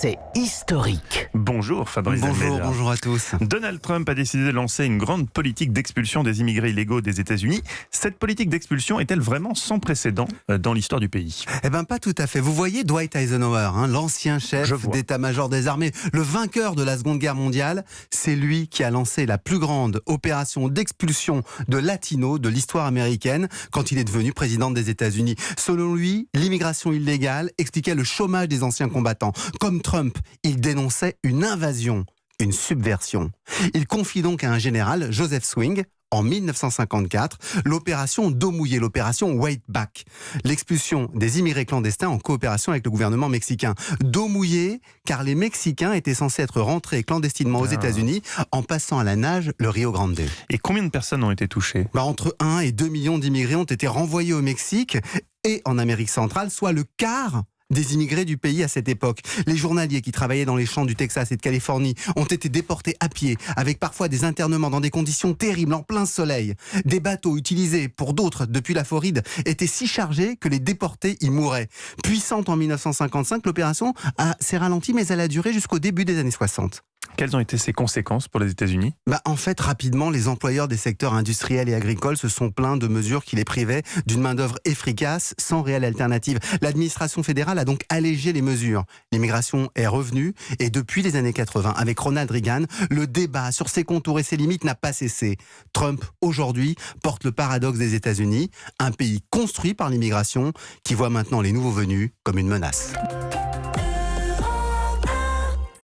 c'est historique. Bonjour Fabrice Delmeda. Bonjour à tous. Donald Trump a décidé de lancer une grande politique d'expulsion des immigrés illégaux des États-Unis. Cette politique d'expulsion est-elle vraiment sans précédent dans l'histoire du pays ? Eh bien, pas tout à fait. Vous voyez Dwight Eisenhower, l'ancien chef d'état-major des armées, le vainqueur de la Seconde Guerre mondiale, c'est lui qui a lancé la plus grande opération d'expulsion de latinos de l'histoire américaine quand il est devenu président des États-Unis. Selon lui, l'immigration illégale expliquait le chômage des anciens combattants. Comme Trump, il dénonçait une invasion, une subversion. Il confie donc à un général, Joseph Swing, en 1954, l'opération Dos mouillé, l'opération Wade Back, l'expulsion des immigrés clandestins en coopération avec le gouvernement mexicain. Dos mouillé, car les Mexicains étaient censés être rentrés clandestinement aux États-Unis en passant à la nage le Rio Grande. Et combien de personnes ont été touchées ? Entre 1 et 2 millions d'immigrés ont été renvoyés au Mexique et en Amérique centrale, soit le quart des immigrés du pays à cette époque. Les journaliers qui travaillaient dans les champs du Texas et de Californie ont été déportés à pied, avec parfois des internements dans des conditions terribles, en plein soleil. Des bateaux utilisés pour d'autres depuis la Floride étaient si chargés que les déportés y mouraient. Puissante en 1955, l'opération s'est ralentie, mais elle a duré jusqu'au début des années 60. Quelles ont été ses conséquences pour les États-Unis ? En fait, rapidement, les employeurs des secteurs industriels et agricoles se sont plaints de mesures qui les privaient d'une main-d'œuvre efficace, sans réelle alternative. L'administration fédérale a donc allégé les mesures. L'immigration est revenue et depuis les années 80, avec Ronald Reagan, le débat sur ses contours et ses limites n'a pas cessé. Trump, aujourd'hui, porte le paradoxe des États-Unis, un pays construit par l'immigration qui voit maintenant les nouveaux venus comme une menace.